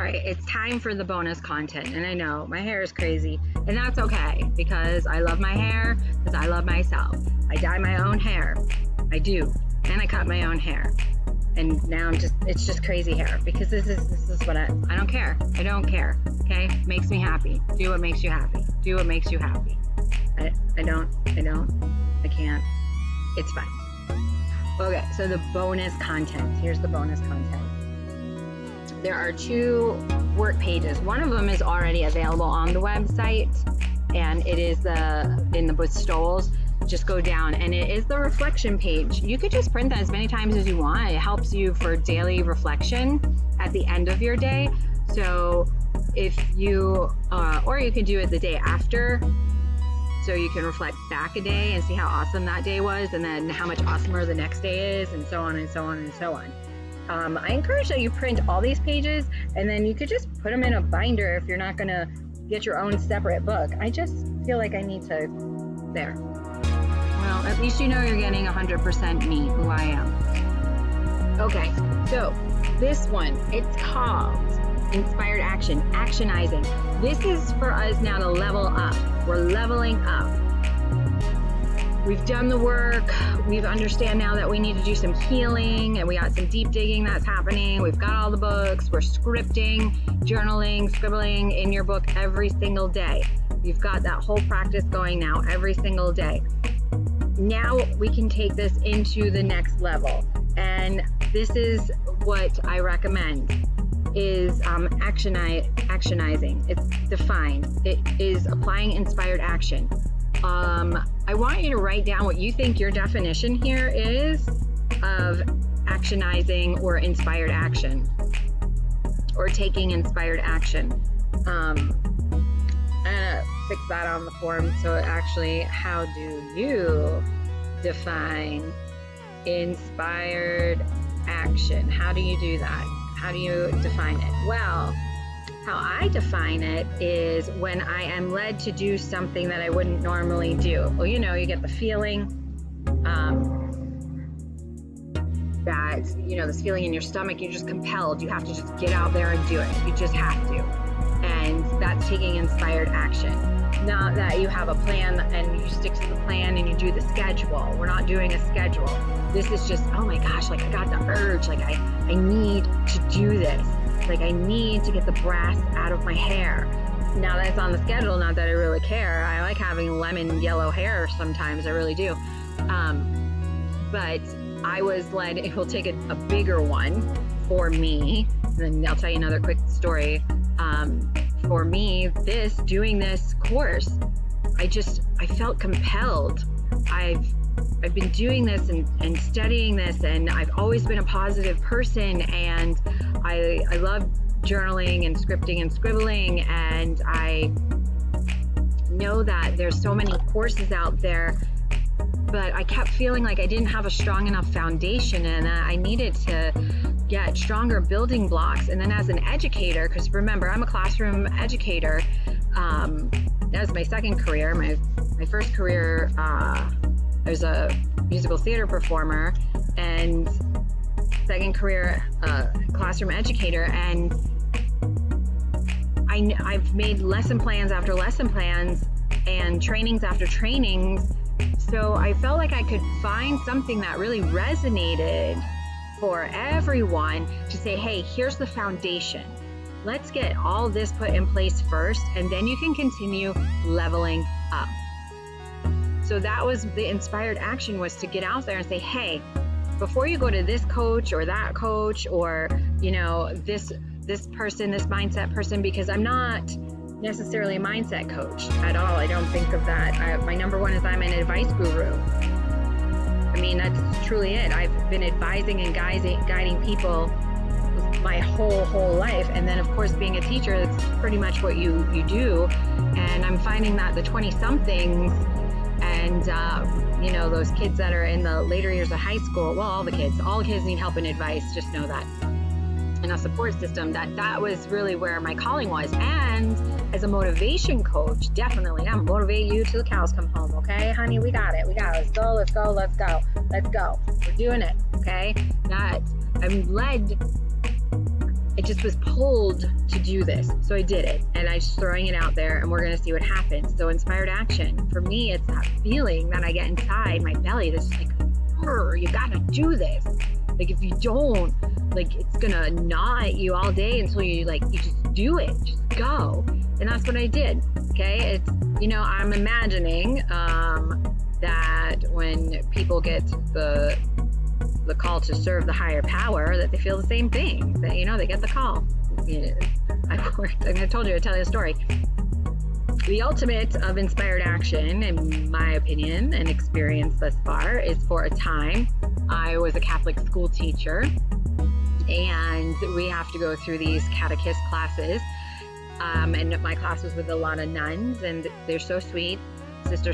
right, it's time for the bonus content. And I know my hair is crazy, and that's okay, because I love my hair, because I love myself. I dye my own hair. I do. And I cut my own hair. And now it's just crazy hair, because this is what I don't care. I don't care. Okay? Makes me happy. Do what makes you happy. Do what makes you happy. I can't. It's fine. Okay, so the bonus content. Here's the bonus content. There are 2 work pages. One of them is already available on the website, and it is in the bestowals. Just go down, and it is the reflection page. You could just print that as many times as you want. It helps you for daily reflection at the end of your day. So if you, or you can do it the day after, so you can reflect back a day and see how awesome that day was, and then how much awesomer the next day is, and so on and so on and so on. I encourage that you print all these pages, and then you could just put them in a binder if you're not gonna get your own separate book. I just feel like I need to, there. Well, at least you know you're getting 100% me, who I am. Okay, so this one, it's called Inspired Action, Actionizing. This is for us now to level up. We're leveling up. We've done the work. We understand now that we need to do some healing, and we got some deep digging that's happening. We've got all the books. We're scripting, journaling, scribbling in your book every single day. You've got that whole practice going now every single day. Now we can take this into the next level. And this is what I recommend, is actionizing. It's defined. It is applying inspired action. I want you to write down what you think your definition here is of actionizing or inspired action, or taking inspired action. I'm gonna fix that on the form. So actually, how do you define inspired action? How do you do that? How do you define it? Well, how I define it is when I am led to do something that I wouldn't normally do. Well, you know, you get the feeling that, you know, this feeling in your stomach, you're just compelled. You have to just get out there and do it. You just have to. And that's taking inspired action. Not that you have a plan and you stick to the plan and you do the schedule. We're not doing a schedule. This is just, oh my gosh, like I got the urge, like I need to do this. Like I need to get the brass out of my hair. Now that it's on the schedule, not that I really care. I like having lemon yellow hair sometimes, I really do. But I was led, it will take a bigger one for me. And then I'll tell you another quick story. For me, doing this course, I felt compelled. I've been doing this and studying this, and I've always been a positive person, and I love journaling and scripting and scribbling, and I know that there's so many courses out there, but I kept feeling like I didn't have a strong enough foundation, and I needed to get stronger building blocks. And then as an educator, because remember, I'm a classroom educator, that was my second career. My first career, I was a musical theater performer, and second career, classroom educator. And I've made lesson plans after lesson plans and trainings after trainings. So I felt like I could find something that really resonated for everyone to say, hey, here's the foundation. Let's get all this put in place first, and then you can continue leveling up. So that was the inspired action, was to get out there and say, hey, before you go to this coach or that coach, or, you know, this person, this mindset person, because I'm not necessarily a mindset coach at all. I don't think of that. My number one is I'm an advice guru. I mean, that's truly it. I've been advising and guiding people my whole life. And then, of course, being a teacher, that's pretty much what you do. And I'm finding that the 20-somethings and, you know, those kids that are in the later years of high school, well, all the kids need help and advice. Just know that. And a support system, that was really where my calling was. And as a motivation coach, definitely, I'm motivate you till the cows come home. Okay, honey, we got it. Let's go. We're doing it. Okay. I'm led. I just was pulled to do this. So I did it, and I'm just throwing it out there, and we're going to see what happens. So inspired action, for me, it's that feeling that I get inside my belly that's just like, you got to do this. Like, if you don't, like, it's going to gnaw at you all day until you just do it. Just go. And that's what I did. Okay. It's, I'm imagining that when people get the call to serve the higher power, that they feel the same thing, that, they get the call. I told you, I'd tell you a story. The ultimate of inspired action, in my opinion and experience thus far, is for a time. I was a Catholic school teacher, and we have to go through these catechist classes. And my class was with a lot of nuns, and they're so sweet. Sister.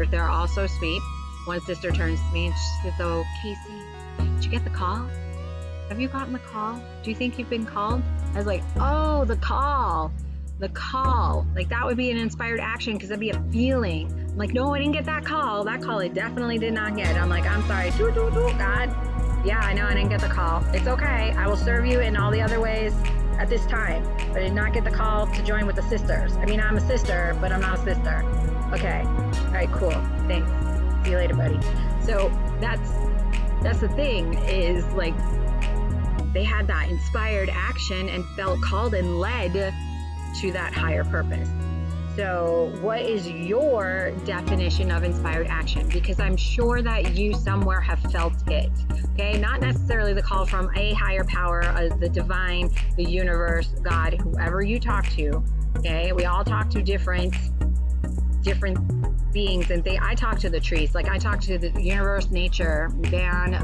They're all so sweet. One sister turns to me and she says, "Oh, Casey, did you get the call? Have you gotten the call? Do you think you've been called?" I was like, "Oh, the call. Like, that would be an inspired action, because that'd be a feeling." I'm like, "No, I didn't get that call. That call I definitely did not get." I'm like, "I'm sorry. God. Yeah, I know I didn't get the call. It's okay. I will serve you in all the other ways at this time. But I did not get the call to join with the sisters. I mean, I'm a sister, but I'm not a sister." Okay. All right, cool. Thanks. See you later, buddy. So that's the thing, is like, they had that inspired action and felt called and led to that higher purpose. So what is your definition of inspired action? Because I'm sure that you somewhere have felt it. Okay, not necessarily the call from a higher power, the divine, the universe, God, whoever you talk to. Okay, we all talk to different beings, and I talk to the trees. Like, I talk to the universe, nature,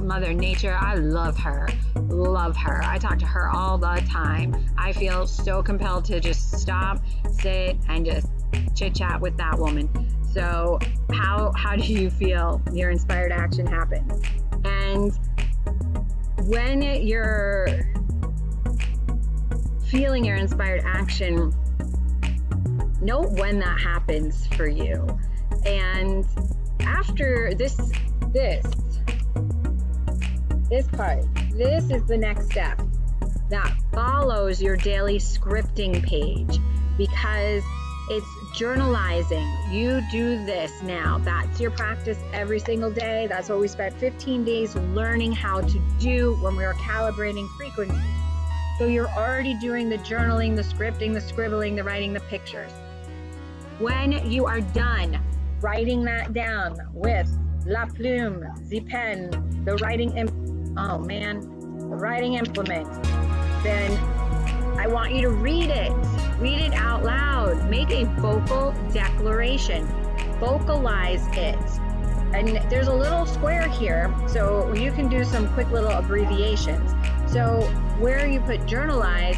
Mother Nature. I love her. I talk to her all the time. I feel so compelled to just stop, sit, and just chit chat with that woman. So how do you feel your inspired action happens? And when you're feeling your inspired action, note when that happens for you. And after this part, this is the next step that follows your daily scripting page, because it's journalizing. You do this now. That's your practice every single day. That's what we spent 15 days learning how to do when we were calibrating frequency. So you're already doing the journaling, the scripting, the scribbling, the writing, the pictures. When you are done writing that down with la plume, the pen, the writing implement, then I want you to read it out loud. Make a vocal declaration. Vocalize it. And there's a little square here, so you can do some quick little abbreviations. So where you put journalize,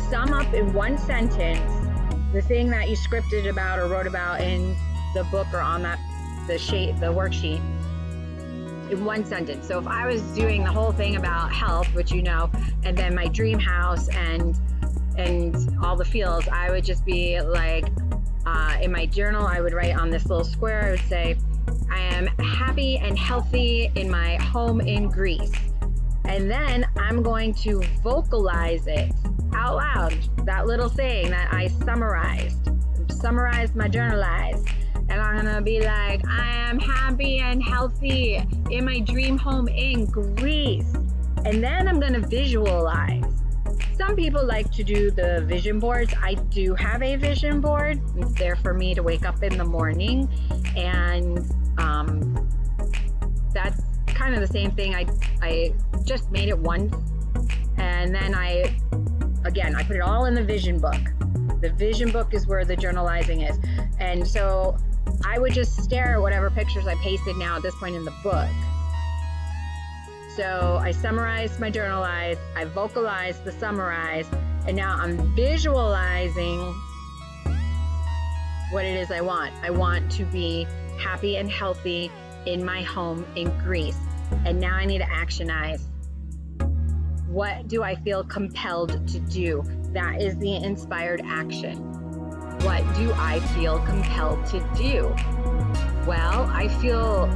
sum up in one sentence the thing that you scripted about or wrote about in the book or on the worksheet, in one sentence. So if I was doing the whole thing about health, which and then my dream house and all the feels, I would just be like, in my journal, I would write on this little square, I would say, "I am happy and healthy in my home in Greece." And then I'm going to vocalize it out loud, that little thing that I summarized my journalize. And I'm gonna be like, "I am happy and healthy in my dream home in Greece." And then I'm gonna visualize. Some people like to do the vision boards. I do have a vision board. It's there for me to wake up in the morning. And that's kind of the same thing. I just made it once. And then I put it all in the vision book. The vision book is where the journalizing is. And so I would just stare at whatever pictures I pasted now at this point in the book. So I summarized my journalize, I vocalized the summarize, and now I'm visualizing what it is I want. I want to be happy and healthy in my home in Greece. And now I need to actionize. What do I feel compelled to do? That is the inspired action. What do I feel compelled to do? Well, I feel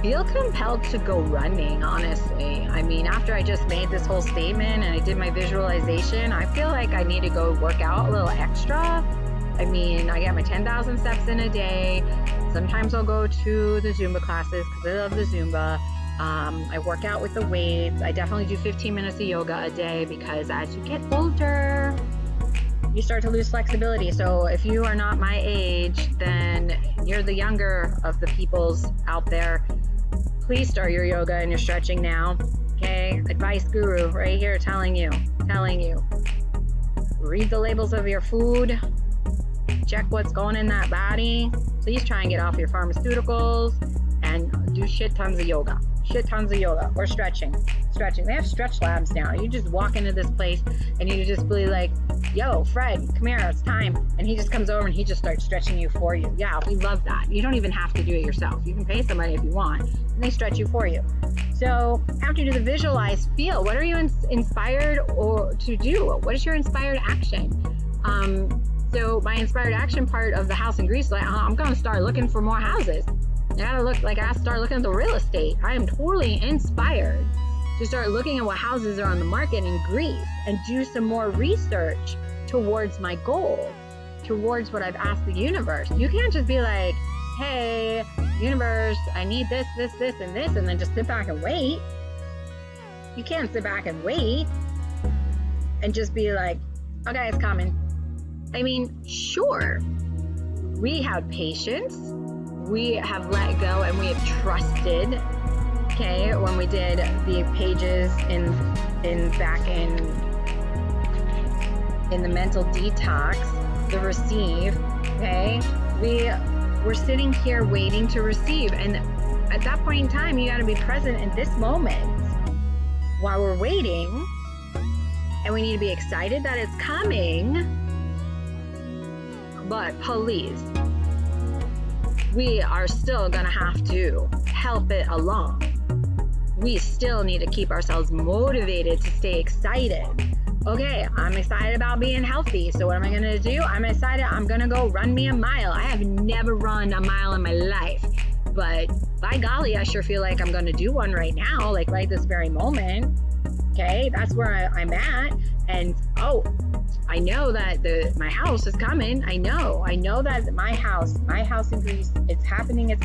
feel compelled to go running, honestly. I mean, after I just made this whole statement and I did my visualization, I feel like I need to go work out a little extra. I mean, I get my 10,000 steps in a day. Sometimes I'll go to the Zumba classes because I love the Zumba. I work out with the weights. I definitely do 15 minutes of yoga a day because as you get older, you start to lose flexibility. So if you are not my age, then you're the younger of the peoples out there. Please start your yoga and your stretching now. Okay, advice guru right here telling you. Read the labels of your food. Check what's going in that body. Please try and get off your pharmaceuticals and do shit tons of yoga or stretching. They have stretch labs now. You just walk into this place and you just be like, yo, Fred, come here, it's time. And he just comes over and he just starts stretching you for you. Yeah, we love that. You don't even have to do it yourself. You can pay somebody if you want, and they stretch you for you. So after you do the visualize, feel, what are you inspired or to do? What is your inspired action? So my inspired action part of the house in Greece, like, I'm going to start looking for more houses. I gotta start looking at the real estate. I am totally inspired to start looking at what houses are on the market in Greece and do some more research towards my goal, towards what I've asked the universe. You can't just be like, hey, universe, I need this, and this, and then just sit back and wait. You can't sit back and wait and just be like, okay, it's coming. I mean, sure, we have patience. We have let go and we have trusted, okay, when we did the pages back in the mental detox, the receive, okay, we're sitting here waiting to receive, and at that point in time, you got to be present in this moment while we're waiting, and we need to be excited that it's coming, but please, we are still gonna have to help it along. We still need to keep ourselves motivated to stay excited. Okay, I'm excited about being healthy. So what am I gonna do? I'm excited, I'm gonna go run me a mile. I have never run a mile in my life, but by golly, I sure feel like I'm gonna do one right now, like right this very moment. Okay, that's where I'm at. And I know that my house is coming. I know that my house in Greece, it's happening.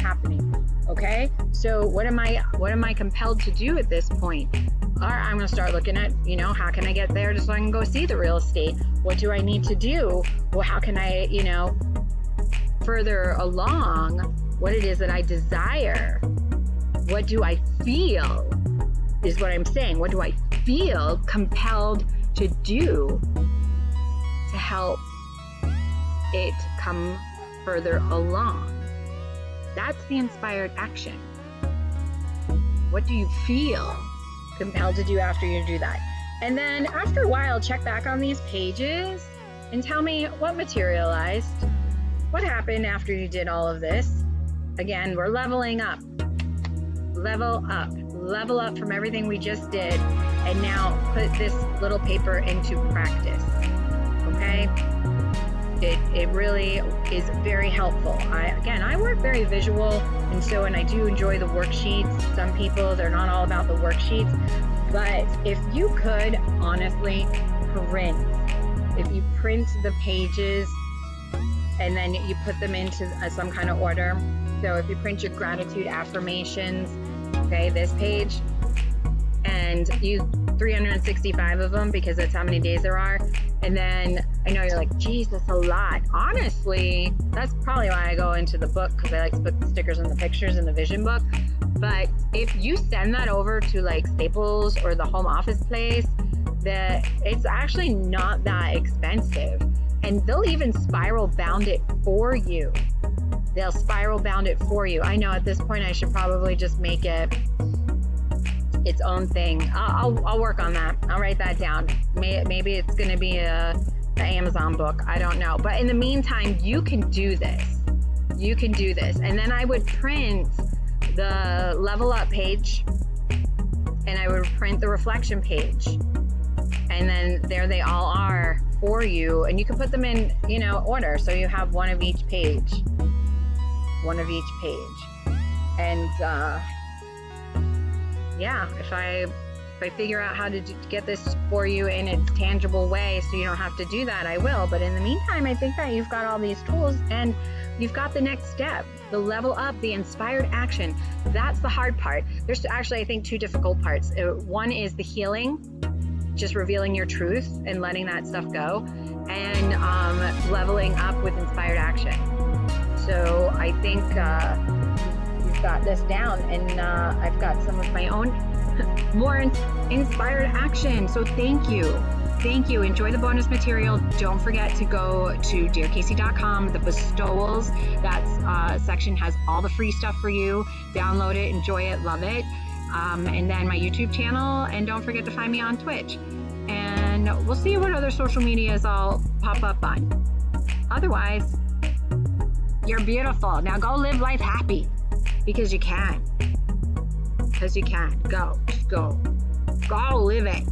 Okay, so what am I compelled to do at this point? All right, I'm gonna start looking at, how can I get there just so I can go see the real estate? What do I need to do? Well, how can I, further along what it is that I desire? What do I feel is what I'm saying. What do I feel compelled to do to help it come further along? That's the inspired action. What do you feel compelled to do after you do that? And then after a while, check back on these pages and tell me what materialized. What happened after you did all of this? Again, we're leveling up. Level up from everything we just did, and now put this little paper into practice. Okay? It really is very helpful. I work very visual, and I do enjoy the worksheets. Some people, they're not all about the worksheets, but if you could honestly if you print the pages and then you put them into some kind of order. So if you print your gratitude affirmations, okay, this page, and you 365 of them because that's how many days there are. And then I know you're like, geez, that's a lot. Honestly, that's probably why I go into the book, because I like to put the stickers and the pictures in the vision book. But if you send that over to like Staples or the home office place, it's actually not that expensive. And they'll even spiral bound it for you. They'll spiral bound it for you. I know at this point I should probably just make it its own thing. I'll work on that. I'll write that down. Maybe it's going to be an Amazon book. I don't know. But in the meantime, you can do this. You can do this. And then I would print the level up page, and I would print the reflection page. And then there they all are for you. And you can put them in, order. So you have one of each page. And yeah, if I figure out how to get this for you in a tangible way so you don't have to do that, I will. But in the meantime, I think that you've got all these tools and you've got the next step, the level up, the inspired action. That's the hard part. There's actually, I think, two difficult parts. One is the healing, just revealing your truth and letting that stuff go, and leveling up with inspired action. So I think you've got this down, and I've got some of my own more inspired action. So thank you. Thank you. Enjoy the bonus material. Don't forget to go to dearcasey.com. The bestowals, that section has all the free stuff for you. Download it, enjoy it, love it. And then my YouTube channel, and don't forget to find me on Twitch. And we'll see what other social medias I'll pop up on. Otherwise, you're beautiful. Now go live life happy, because you can. Because you can. Go. Just go. Go live it.